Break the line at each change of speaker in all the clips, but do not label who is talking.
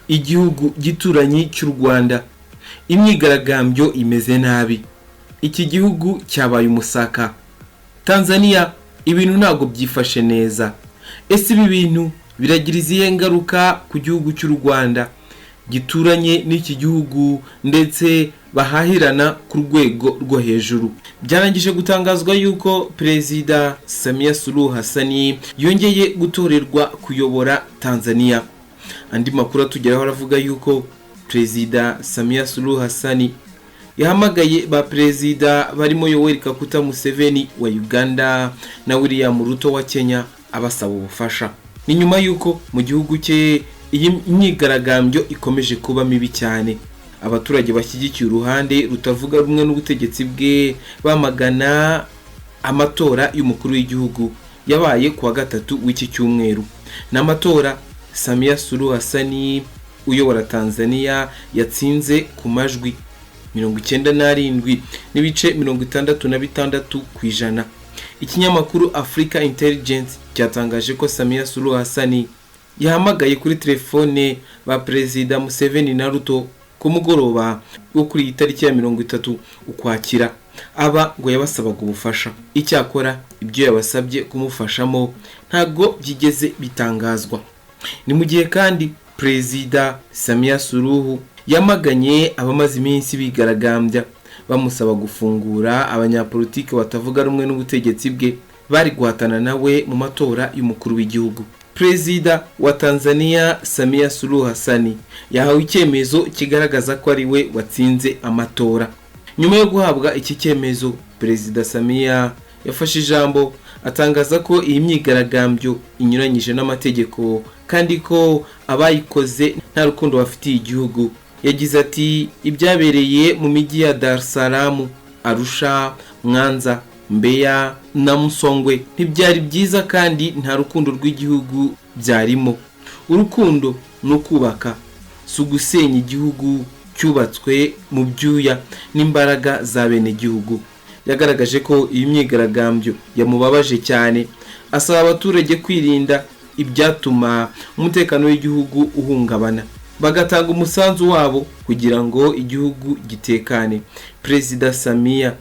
igihugu gituranyi cy'u Rwanda. Imyigaragambyo imeze nabi. Iki gihugu cyabaye umusaka. Tanzania ibintu ntago byifashe neza. Ese ibi bintu biragira izihe ngaruka ku gihugu cy'u Rwanda gituranye n'iki gihugu ndetse bahahirana ku rwego rwo hejuru? Byanangije gutangazwa yuko Perezida Samia Suluhu Hassan yongeye gutorerwa kuyobora Tanzania. Andi makuru atugeraho aravuga yuko Perezida Samia Suluhu Hassan yahamagaye ba perezida barimo Yoweri Kaguta Museveni wa Uganda na William Ruto wa Kenya abasaba ubufasha. Ni nyuma yuko mu gihugu cye iyi myigaragambyo ikomeje kuba mibi cyane. Abaturage bashyigikiye uruhande rutavuga rumwe n'ubutegetsi bwe bamagana amatora y'umukuru w'igihugu yabaye kuwa gatatu w'iki cyumweru. N'amatora Samia Suluhu Hassan uyobora Tanzania yatsinze ku majwi 97 n'ibice 66%. Ikinyamakuru Africa Intelligence cyatangaje ko Samia Suluhu Hassan yahamagaye kuri telefone ba Perezida Museveni na Ruto ku mugoroba wo kuri itariki ya 30 Ukwakira. Aba ngo yabasabaga ubufasha. Icyakora ibyo yabasabye kumufashamo ntago byigeze bitangazwa. Ni mu gihe kandi Perezida Samia Suluhu yamaganye abamaze iminsi bigaragambya bamusaba gufungura abanyapolitiki batavuga rumwe n'ubutegetsi bwe bari guhatana nawe mu matora y'umukuru w'igihugu. Perezida wa Tanzania Samia Suluhu Hassan yahawe icyemezo kigaragaza ko ari we watsinze amatora. Nyuma yo guhabwa iki cyemezo, Perezida Samia yafashe ijambo atangaza ko iyi myigaragambyo inyuranyije n'amategeko kandi ko abayikoze nta rukundo bafitiye igihugu. Yagize ati ibyabereye mu mijyi ya Dar es Salaam, Arusha, Mwanza, Mbeya na Musongwe ntibyari byiza kandi nta rukundo rw'igihugu byarimo. Urukundo no kubaka, sugusenya igihugu cyubatswe mu byuya n'imbaraga za bene igihugu. Yagaragaje ko iyi myigaragambyo yamubabaje cyane, asaba abaturage kwirinda ibyatuma umutekano w'igihugu uhungabana, bagatanga umusanzu wabo kugira ngo igihugu gitekane. Perezida Samia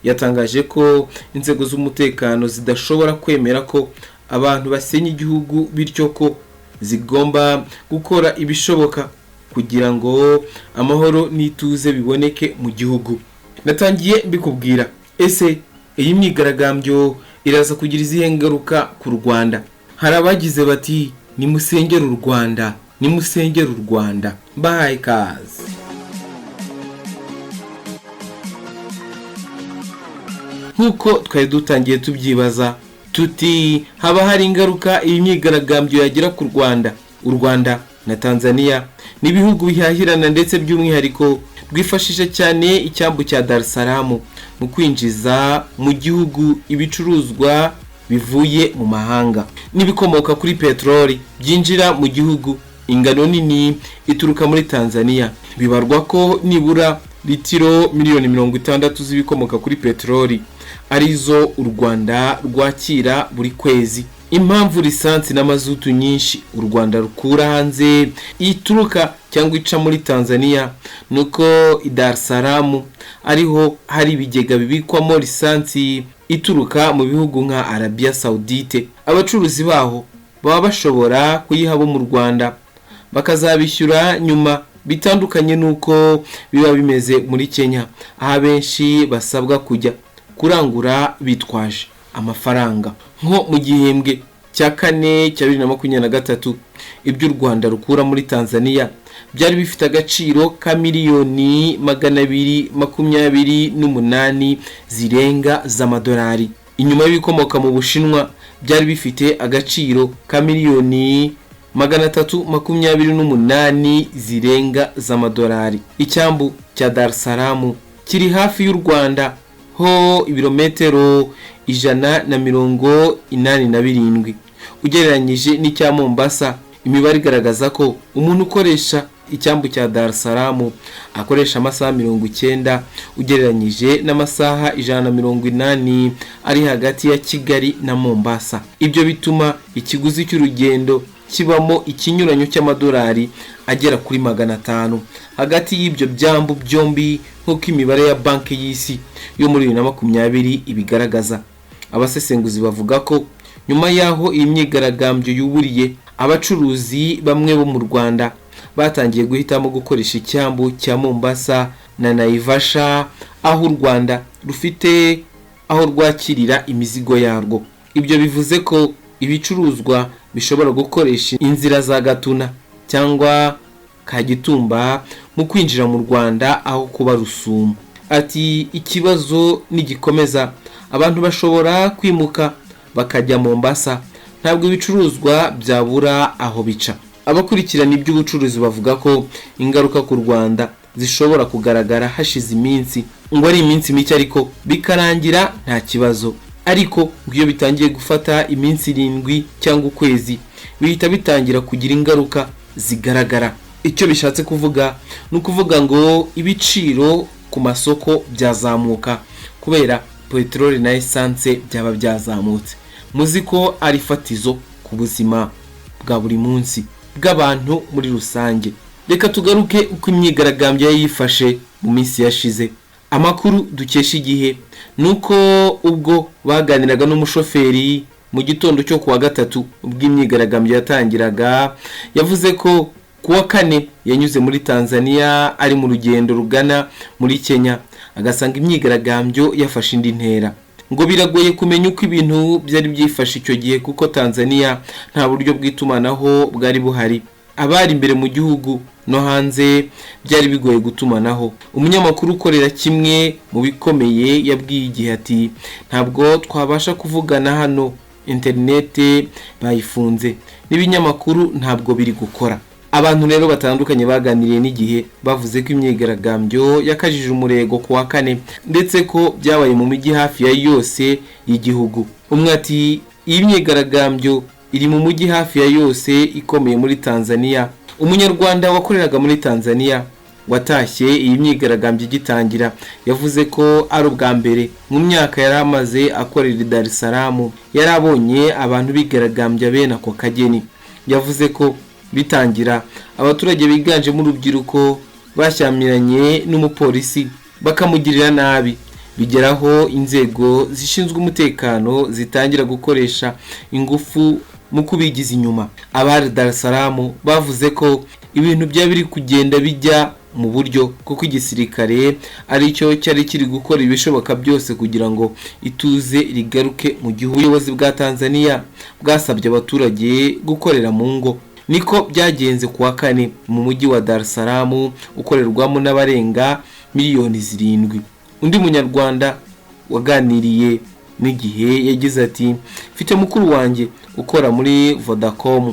yatangaje ko inzego z'umutekano zidashobora kwemera ko abantu basenya igihugu, bityo ko zigomba gukora ibishoboka kugira ngo amahoro n'ituze biboneke mu gihugu. Natangiye mbikubwira, ese iyi myigaragambyo iraza kugira izihe ngaruka ku Rwanda? Hari abagize bati nimusengere u Rwanda, nimusengere u Rwanda. Bye guys. Nkuko twari dutangiye tubyibaza tuti haba hari ingaruka iyi myigaragambyo yagira ku Rwanda. U Rwanda na Tanzania ni ibihugu bihahirana ndetse by'umwihariko rwifashisha cyane icyambu cya Dar es Salaam mu kwinjiza mu gihugu ibicuruzwa bivuye mu mahanga n'ibikomoka kuri petroli byinjira mu gihugu. Ingano nini ituruka muri Tanzania. Bibarwa ko nibura litiro miliyoni 60 z'ibikomoka kuri petroli arizo u Rwanda rwakira buri kwezi. Impamvu lisansi na mazutu nyinshi u Rwanda rukura hanze ituruka cyangwa ica muri Tanzania nuko i Dar es Salaam ariho hari ibigega bibikwamo lisansi ituruka mu bihugu nka Arabia Saudite. Abacuruzi baho baba bashobora kuyihabo mu Rwanda bakazabishyura nyuma, bitandukanye nuko biba bimeze muri Kenya, aho benshi basabwa kujya kurangura bitwaje amafaranga. Nko mu gihembwe cya 4 cya 2023 ibyo u Rwanda rukura muri Tanzania byari bifite agaciro ka miliyoni 228 zirenga z'amadolari. Inyuma y'ibikomoka mu Bushinwa byari bifite agaciro ka miliyoni 328 zirenga z'amadolari. Icyambu cya Dar es Salaam kiri hafi y'u Rwanda ho ibirometero 187. Ugereranyije n'icya Mombasa, imibare igaragaza ko umuntu ukoresha icyambu cya Dar es Salaam akoresha amasaha 90 ugereranyije n'amasaha 180 ari hagati ya Kigali na Mombasa. Ibyo bituma ikiguzi cy'urugendo kibamo ikinyuranyo cy'amadolari agera kuri 500 hagati y'ibyo byambu byombi nk'uko imibare ya banki y'isi yo muri 2020 ibigaragaza. Abasesenguzi bavuga ko nyuma yaho iyi myigaragambyo yuburiye, abacuruzi bamwe bo mu Rwanda batangiye guhitamo gukoresha icyambu cya Mombasa na Naivasha, aho u Rwanda rufite aho rwakirira imizigo yarwo. Ibyo bivuze ko ibicuruzwa bishobora gukoresha inzira za Gatuna cyangwa Kagitumba mu kwinjira mu Rwanda aho kuba Rusumo. Ati ikibazo nigikomeza abantu bashobora kwimuka bakajya Mombasa, ntabwo ibicuruzwa byabura aho bica. Abakurikirana iby'ubucuruzi bavuga ko ingaruka ku Rwanda zishobora kugaragara hashize iminsi, ngo ari iminsi mike ariko bikarangira nta kibazo. Ariko iyo bitangiye gufata iminsi 7 cyangwa ukwezi, bihita bitangira kugira ingaruka zigaragara. Icyo bishatse kuvuga ni ukuvuga ngo ibiciro ku masoko byazamuka kubera peteroli na essence byaba byazamutse. Muzi ko ari fatizo ku buzima bwa buri munsi bw'abantu muri rusange. Reka tugaruke uko imyigaragambyo yifashe mu minsi yashize. Amakuru dukesha Igihe nuko ubwo baganiraga n'umushoferi mu gitondo cyo kuwa gatatu ubw'imyigaragambyo yatangiraga, yavuze ko kuwa kane yanyuze muri Tanzania ari mu rugendo rugana muri Kenya, agasanga imyigaragambyo yafashe indi ntera. Ngo biragoye kumenya uko ibintu byari byifashe icyo gihe kuko Tanzania nta buryo bw'itumanaho bwari buhari. Abari imbere mu gihugu no hanze byari bigoye gutumanaho. Umunyamakuru ukorera kimwe mu bikomeye yabwiye Igihe ati ntabwo twabasha kuvugana hano, internet bayifunze n'ibinyamakuru ntabwo biri gukora. Abantu rero batandukanye baganiriye n'Igihe bavuze ko imyigaragambyo yakajije umurego kuwa kane ndetse ko byabaye mu mijyi hafi ya yose y'igihugu. Umwe ati iyi myigaragambyo iri mu mujyi hafi ya yose ikomeye muri Tanzania. Umunyarwanda wakoreraga muri Tanzania watashye iyi myigaragambyo igitangira yavuze ko ari ubwa mbere mu myaka yari amaze akorera i Dar es Salaam yarabonye abantu bigaragambya bene ako kageni. Yavuze ko bitangira abaturage biganjemo urubyiruko bashyamiranye n'umupolisi bakamugirira nabi, bigeraho inzego zishinzwe umutekano zitangira gukoresha ingufu mu kubigiza inyuma. Abari Dar es Salaam bavuze ko ibintu bya biri kugenda bijya mu buryo kuko igisirikare ari cyo cyari kiri gukora ibishoboka byose kugira ngo ituze rigaruke mu gihugu. Ubuyobozi bwa Tanzania bwasabye abaturage gukorera mu ngo. Niko byagenze kuwa kane mu mujyi wa Dar es Salaam ukorerwamo n'abarenga miliyoni 7. Undi munyarwanda waganiriye n'Igihe yagize ati mfite mukuru wanjye ukora muri Vodacom,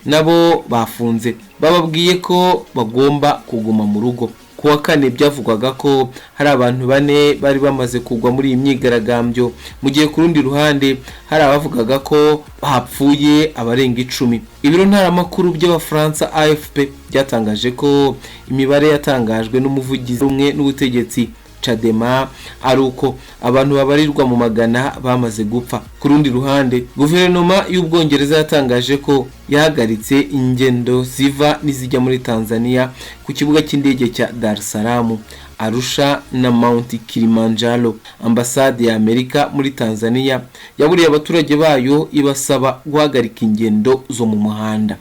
nabo bafunze, bababwiye ko bagomba kuguma mu rugo. Kuwa kane byavugwaga ko hari abantu 4 bari bamaze kugwa muri iyi myigaragambyo, mu gihe ku rundi ruhande hari abavugaga ko hapfuye abarenga 10. Ibiro ntaramakuru by'Abafaransa AFP byatangaje ko imibare yatangajwe n'umuvugizi umwe n'ubutegetsi Chadema ari uko abantu babarirwa mu magana bamaze gupfa. Ku rundi ruhande guverinoma y'Ubwongereza yatangaje ko yahagaritse ingendo ziva n'izijya muri Tanzania ku kibuga cy'indege cya Dar es Salaam, Arusha na Mount Kilimanjaro. Ambasade ya Amerika muri Tanzania yaburiye abaturage bayo ibasaba guhagarika ingendo zo mu muhanda.